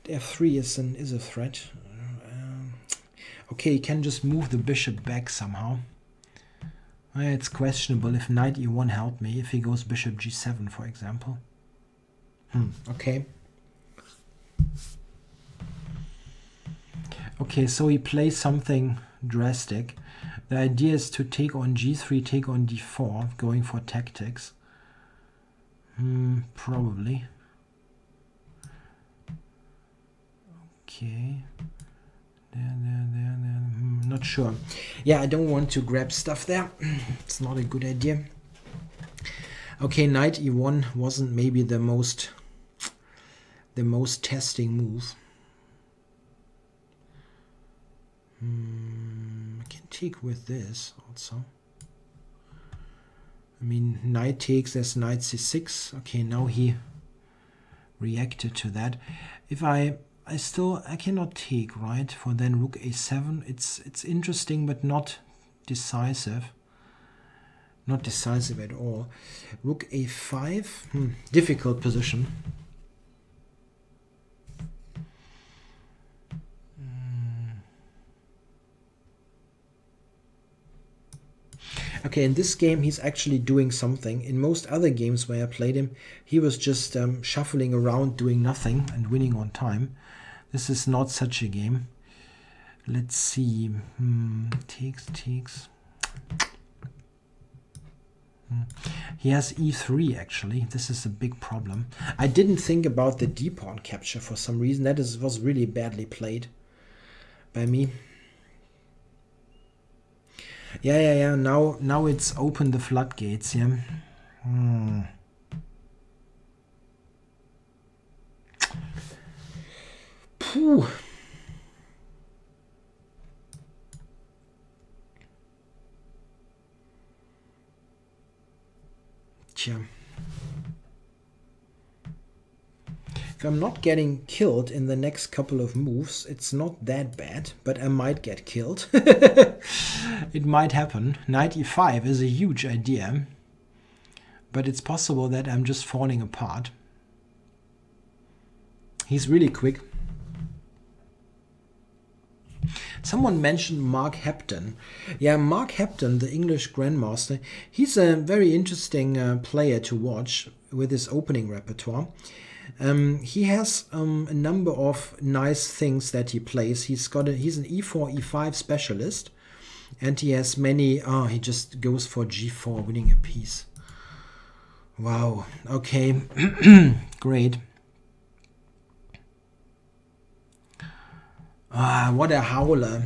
f3 is a threat. Okay, you can just move the bishop back somehow. It's questionable if knight e1 helped me, if he goes bishop g7, for example. Okay. Okay, so he plays something drastic. The idea is to take on g3, take on d4, going for tactics. Probably. Okay. There. Not sure. Yeah, I don't want to grab stuff there. It's not a good idea. Okay, knight e1 wasn't maybe the most testing move. I can take with this also. I mean, knight takes as knight c6. Okay, now he reacted to that. If I cannot take, right? For then rook a7. It's interesting, but not decisive. Not decisive at all. Rook a5. Difficult position. Okay, in this game he's actually doing something. In most other games where I played him, he was just shuffling around doing nothing and winning on time. This is not such a game. Let's see. Takes. He has e3 actually. This is a big problem. I didn't think about the d-pawn capture for some reason. That was really badly played by me. Yeah. Now it's open the floodgates. Yeah. Phew. If I'm not getting killed in the next couple of moves, it's not that bad, but I might get killed. It might happen. Knight e5 is a huge idea, but it's possible that I'm just falling apart. He's really quick. Someone mentioned Mark Hepton. Yeah, Mark Hepton, the English Grandmaster, he's a very interesting player to watch with his opening repertoire. He has a number of nice things that he plays. He's an e4, e5 specialist, and he has many. He just goes for g4, winning a piece. Wow. Okay. Great. What a howler.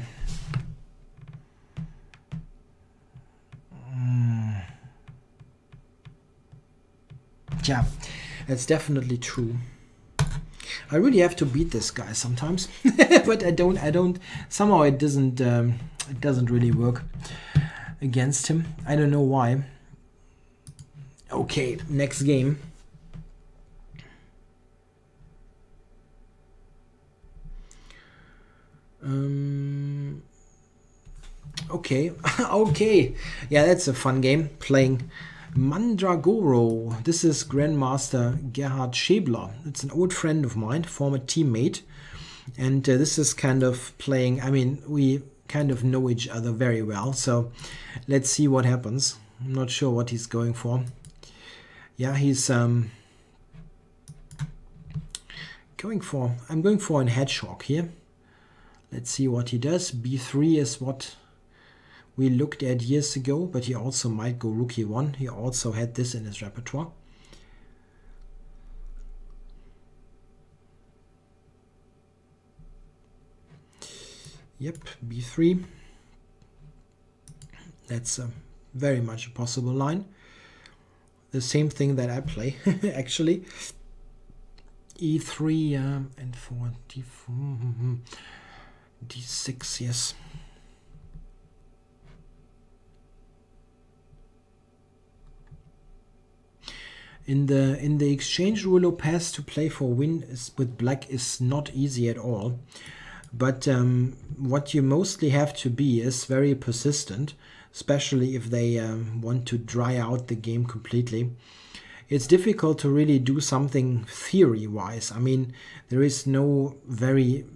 Yeah, that's definitely true. I really have to beat this guy sometimes, but I don't. Somehow it doesn't really work against him. I don't know why. Okay, next game. Okay. Okay, yeah, that's a fun game. Playing Mandragoro. This is Grandmaster Gerhard Schäbler. It's an old friend of mine, former teammate, and this is kind of playing. I mean, we kind of know each other very well, so let's see what happens. I'm not sure what he's going for. Yeah, he's going for. I'm going for a hedgehog here. Let's see what he does. b3 is what we looked at years ago, but he also might go rook e1. He also had this in his repertoire. Yep, b3. That's very much a possible line. The same thing that I play, actually. e3 and 4, d4, d6, yes. In the exchange rule, pass to play for win with black is not easy at all. But what you mostly have to be is very persistent, especially if they want to dry out the game completely. It's difficult to really do something theory-wise. I mean, there's no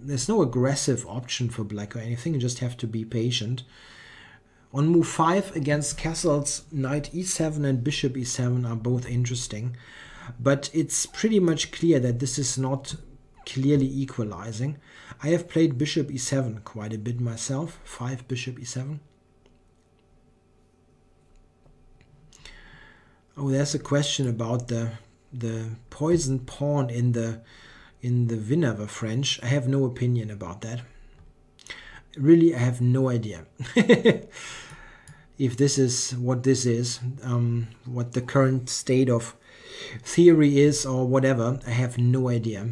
aggressive option for black or anything. You just have to be patient. On move 5 against Castle's knight e7 and bishop e7 are both interesting, but it's pretty much clear that this is not clearly equalizing. I have played bishop e7 quite a bit myself. 5 bishop e7. Oh, there's a question about the poisoned pawn in the Wiener French. I have no opinion about that. Really, I have no idea if this is what this is, what the current state of theory is or whatever. I have no idea.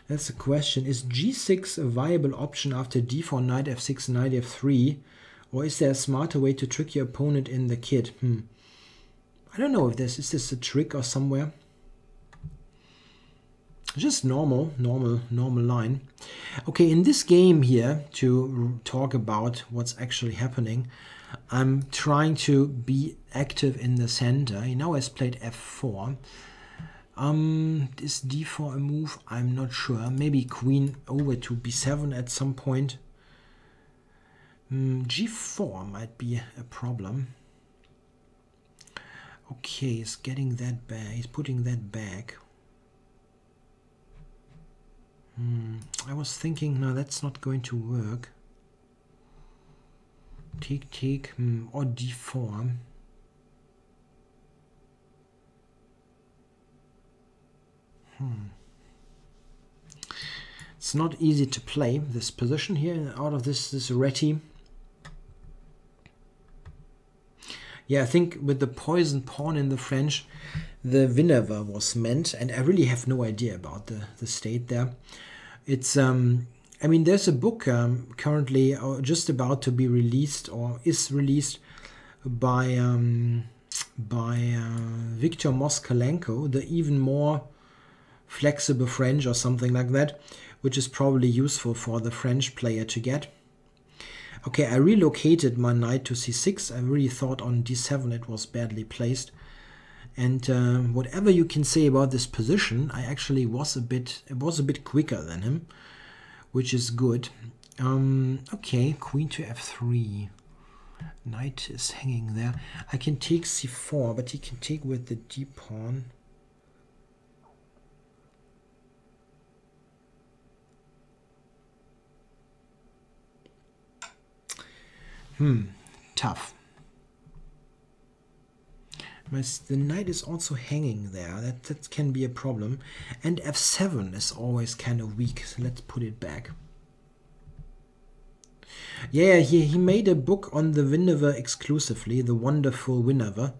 That's the question. Is g6 a viable option after d4, knight f6, knight f3? Or is there a smarter way to trick your opponent in the kit? I don't know if is this a trick or somewhere. Just normal line. Okay, in this game here, to talk about what's actually happening, I'm trying to be active in the center. He now has played f4. Is d4 a move? I'm not sure. Maybe queen over to b7 at some point. G4 might be a problem. Okay, he's getting that back. He's putting that back. I was thinking, no, that's not going to work. Take, or d4. It's not easy to play this position here out of this Reti. Yeah, I think with the poison pawn in the French, the Winawer was meant, and I really have no idea about the state there. It's I mean, there's a book currently just about to be released, or is released, by Viktor Moskalenko, the even more flexible French or something like that, which is probably useful for the French player to get. Okay, I relocated my knight to c6. I really thought on d7 it was badly placed. And whatever you can say about this position, I actually was a bit quicker than him, which is good. Okay, queen to f3. Knight is hanging there. I can take c4, but he can take with the d pawn. Tough. The knight is also hanging there. That can be a problem. And f7 is always kind of weak, so let's put it back. Yeah, he made a book on the Winawer exclusively, the wonderful Winawer.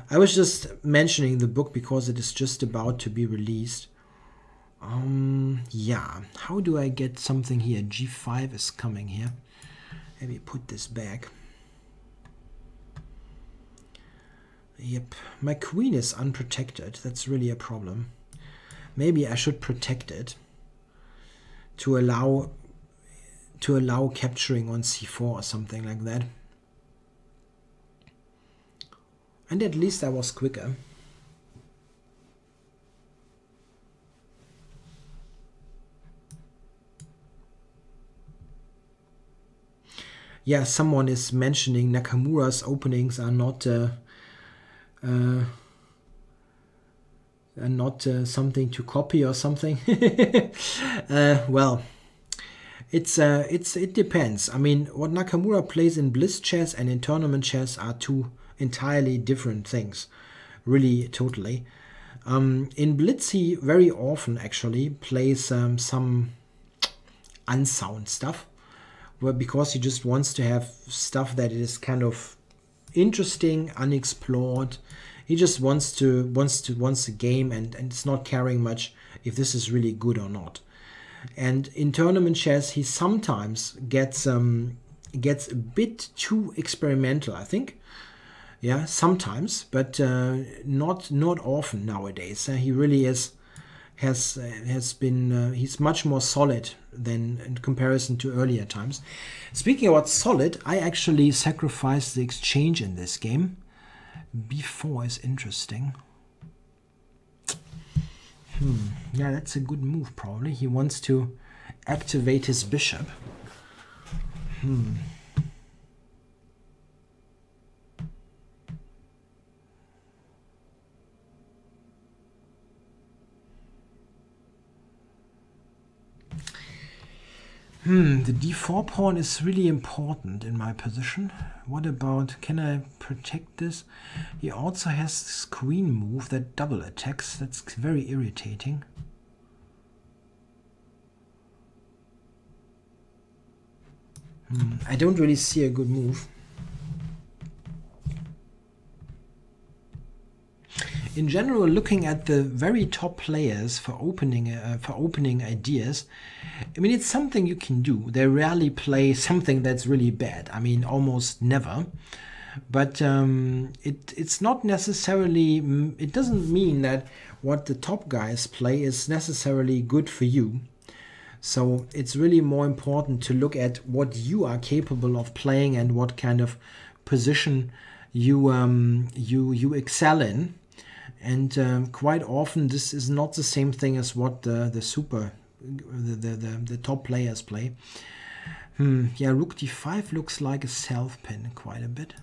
I was just mentioning the book because it is just about to be released. Yeah, how do I get something here? g5 is coming here. Maybe put this back. Yep, my queen is unprotected. That's really a problem. Maybe I should protect it to allow capturing on c4 or something like that. And at least I was quicker. Yeah, someone is mentioning Nakamura's openings are not something to copy or something. Well, it depends. I mean, what Nakamura plays in Blitz chess and in tournament chess are two entirely different things, really, totally. In Blitz, he very often actually plays some unsound stuff, because he just wants to have stuff that is kind of interesting, unexplored. He just wants a game, and it's not caring much if this is really good or not. And in tournament chess, he sometimes gets a bit too experimental, I think. Yeah, sometimes, but not often nowadays. He really has been he's much more solid than in comparison to earlier times. Speaking about solid, I actually sacrificed the exchange in this game. b4 is interesting. Yeah, that's a good move probably. He wants to activate his bishop. The d4 pawn is really important in my position. What about, can I protect this? He also has this queen move that double attacks. That's very irritating. I don't really see a good move. In general, looking at the very top players for opening ideas, I mean, it's something you can do. They rarely play something that's really bad. I mean, almost never. But it's not necessarily, it doesn't mean that what the top guys play is necessarily good for you. So it's really more important to look at what you are capable of playing and what kind of position you excel in. and quite often this is not the same thing as what the top players play. Yeah, rook d5 looks like a self-pin quite a bit,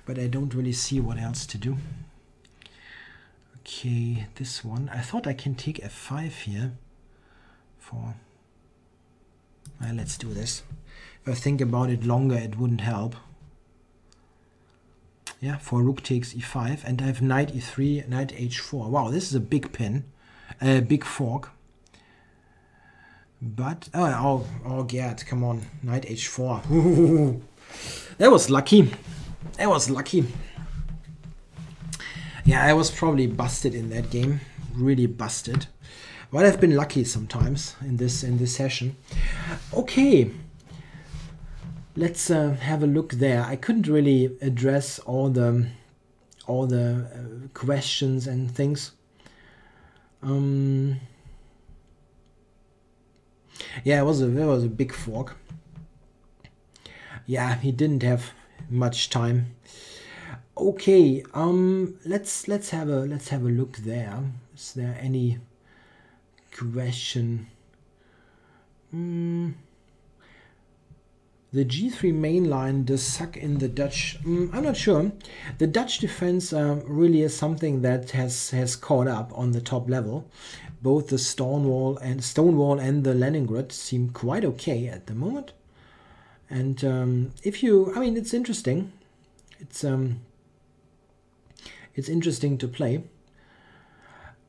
but I don't really see what else to do. Okay, this one. I thought I can take f5 here for... let's do this. If I think about it longer, it wouldn't help. Yeah, for rook takes e5, and I have knight e3, knight h4. Wow, this is a big pin, big fork. But oh god, come on, knight h4. Ooh, that was lucky. That was lucky. Yeah, I was probably busted in that game, really busted. But I've been lucky sometimes in this session. Okay, let's have a look there. I couldn't really address all the questions and things. Yeah, it was a big fork. Yeah, he didn't have much time. Okay, let's have a look there. Is there any question? The G3 main line does suck in the Dutch. I'm not sure. The Dutch defense really is something that has caught up on the top level. Both the Stonewall and the Leningrad seem quite okay at the moment. And I mean, it's interesting. It's interesting to play.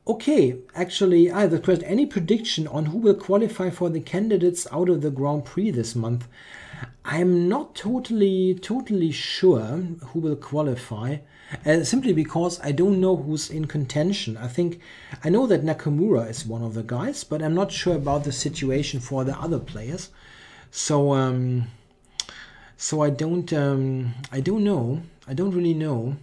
Okay, actually, I have a question. Any prediction on who will qualify for the candidates out of the Grand Prix this month? I'm not totally sure who will qualify, simply because I don't know who's in contention. I know that Nakamura is one of the guys, but I'm not sure about the situation for the other players. So I don't know. I don't really know.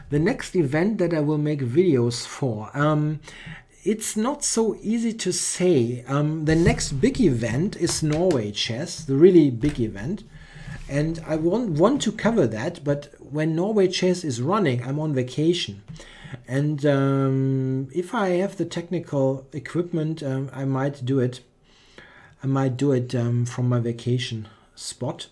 The next event that I will make videos for, it's not so easy to say. The next big event is Norway Chess, the really big event. And I want to cover that, but when Norway Chess is running, I'm on vacation. And if I have the technical equipment, I might do it. I might do it from my vacation spot.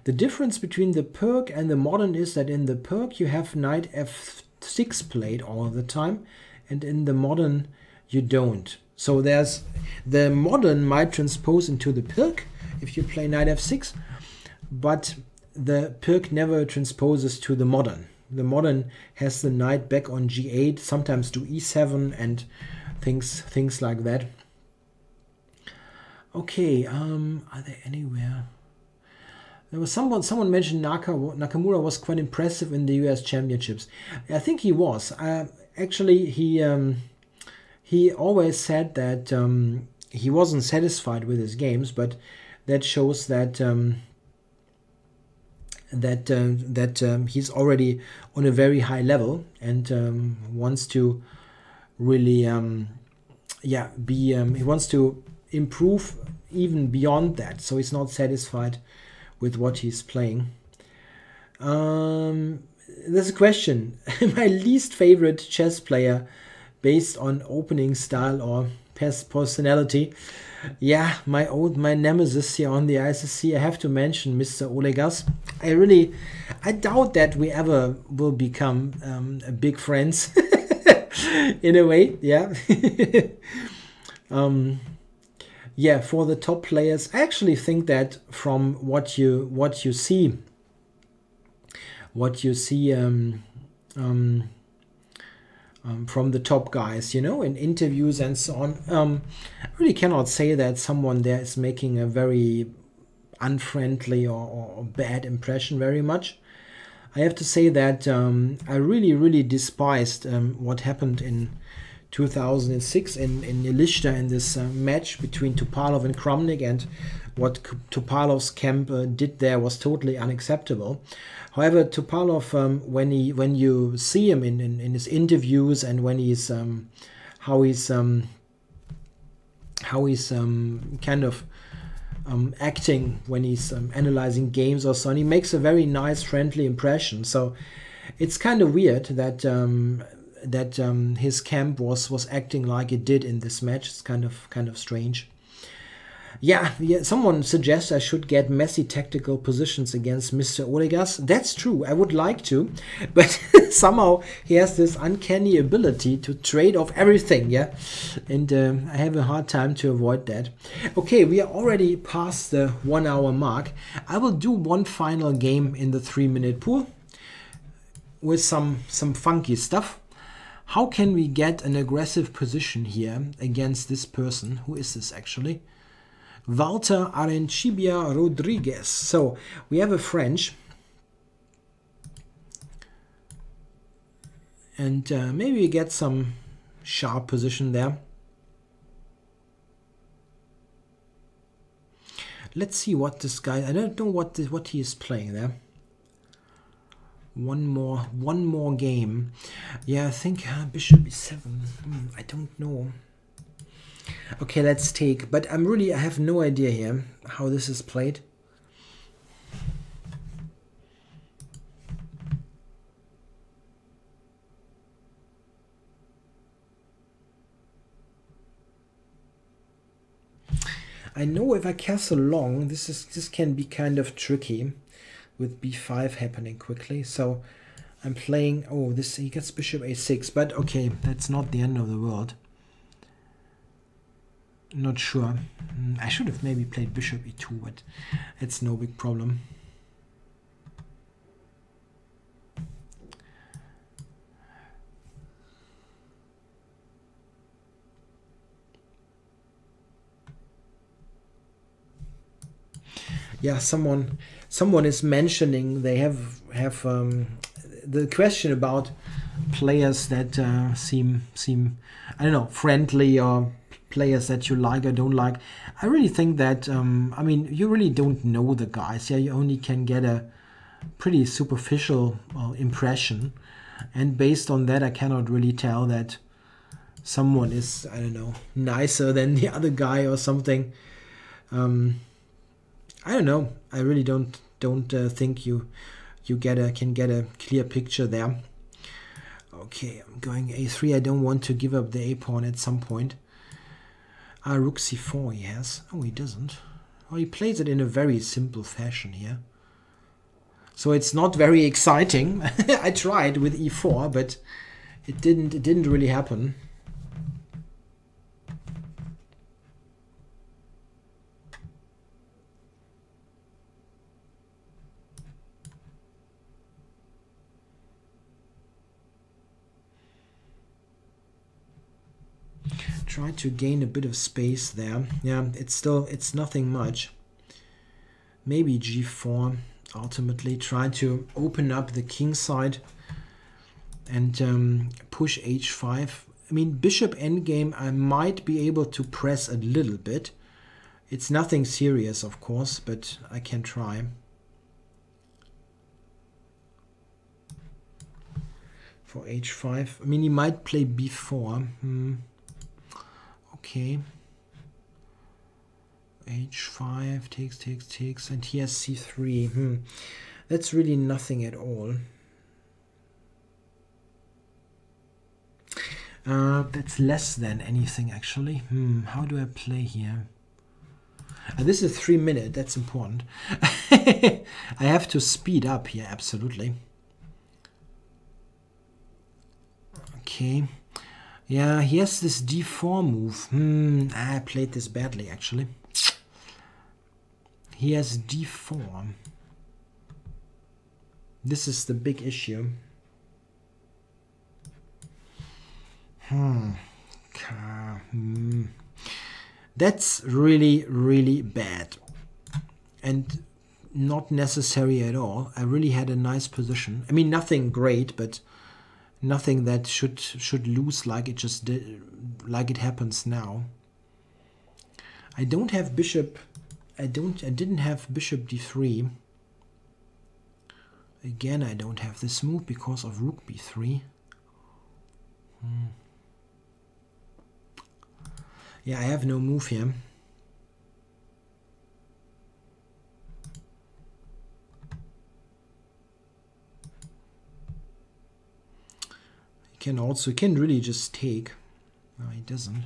The difference between the Perk and the Modern is that in the Perk you have knight f6 played all the time, and in the Modern you don't. So there's the Modern might transpose into the Perk if you play knight f6, but the Perk never transposes to the Modern. The Modern has the knight back on g8, sometimes do e7 and things like that. Okay, are there anywhere? There was someone mentioned Nakamura was quite impressive in the US Championships. I think he was. Actually, he always said that he wasn't satisfied with his games, but that shows that he's already on a very high level and wants to really he wants to improve even beyond that. So he's not satisfied with what he's playing. There's a question. My least favorite chess player based on opening style or personality. Yeah, my nemesis here on the ICC. I have to mention Mr. Olegas. I doubt that we ever will become big friends in a way. Yeah. Yeah, for the top players, I actually think that from what you see from the top guys, you know, in interviews and so on, I really cannot say that someone there is making a very unfriendly or bad impression very much. I have to say that I really despised what happened in 2006 in Ilishta in this match between Topalov and Kramnik, and what Topalov's camp did there was totally unacceptable. However, Topalov, when you see him in his interviews and when he's how he's kind of acting when he's analyzing games or so on, he makes a very nice friendly impression. So It's kind of weird that his camp was acting like it did in this match. It's kind of strange. Yeah, someone suggests I should get messy tactical positions against Mr. Olegas. That's true, I would like to, but somehow he has this uncanny ability to trade off everything, yeah? And I have a hard time to avoid that. Okay, we are already past the 1 hour mark. I will do one final game in the 3-minute pool with some funky stuff. How can we get an aggressive position here against this person? Who is this actually? Walter Arencibia Rodriguez. So we have a French. And maybe we get some sharp position there. Let's see what this guy, I don't know what he is playing there. One more game. Yeah, I think Bishop e7. I don't know. Okay, let's take, but I have no idea here how this is played. I know if I castle long, this can be kind of tricky with b5 happening quickly. So I'm playing, oh, this, he gets bishop a6, but okay, that's not the end of the world. Not sure. I should have maybe played bishop e2, but it's no big problem. Yeah, someone is mentioning they have the question about players that seem I don't know, friendly, or players that you like or don't like. I really think that I mean, you really don't know the guys. Yeah, you only can get a pretty superficial impression, and based on that I cannot really tell that someone is, I don't know, nicer than the other guy or something. I don't know. I really don't think you can get a clear picture there. Okay, I'm going a3. I don't want to give up the a pawn at some point. Rook c4 he has. Oh, he doesn't. Oh, he plays it in a very simple fashion here. So it's not very exciting. I tried with e4, but it didn't really happen. Try to gain a bit of space there. Yeah, it's nothing much. Maybe g4. Ultimately, try to open up the king side and push h5. I mean, bishop endgame, I might be able to press a little bit. It's nothing serious, of course, but I can try. For h5, I mean, he might play b4. Okay. h5 takes, and he has c3. That's really nothing at all. That's less than anything actually. How do I play here? This is 3 minutes. That's important. I have to speed up here, absolutely. Okay. Yeah, he has this d4 move. I played this badly, actually. He has d4. This is the big issue. That's really, really bad. And not necessary at all. I really had a nice position. I mean, nothing great, but nothing that should lose like it just did, like it happens now. I don't have bishop. I didn't have bishop d3. Again, I don't have this move because of rook b3. Yeah, I have no move here. can really just take. No, he doesn't.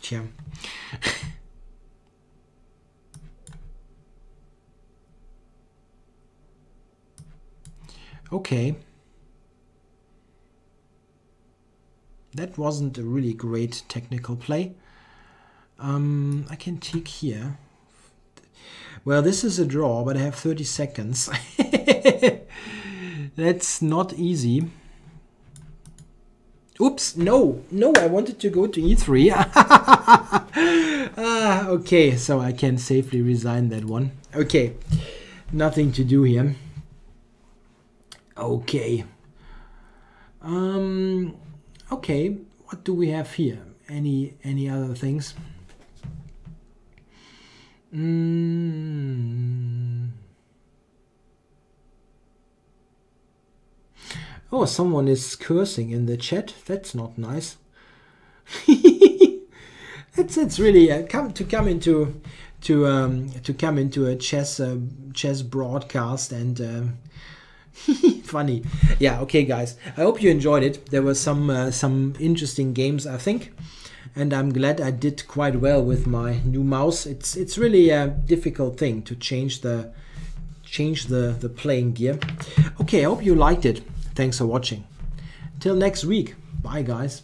Tja. Okay. That wasn't a really great technical play. I can take here. Well, this is a draw, but I have 30 seconds. That's not easy. Oops, no, I wanted to go to e3. Okay, so I can safely resign that one. Okay, nothing to do here. Okay. Okay, what do we have here? Any other things? Oh, someone is cursing in the chat. That's not nice. It's really come into a chess broadcast and funny. Yeah, okay guys, I hope you enjoyed it. There were some interesting games, I think, and I'm glad I did quite well with my new mouse. It's really a difficult thing to change the playing gear. Okay, I hope you liked it. Thanks for watching. Till next week. Bye guys.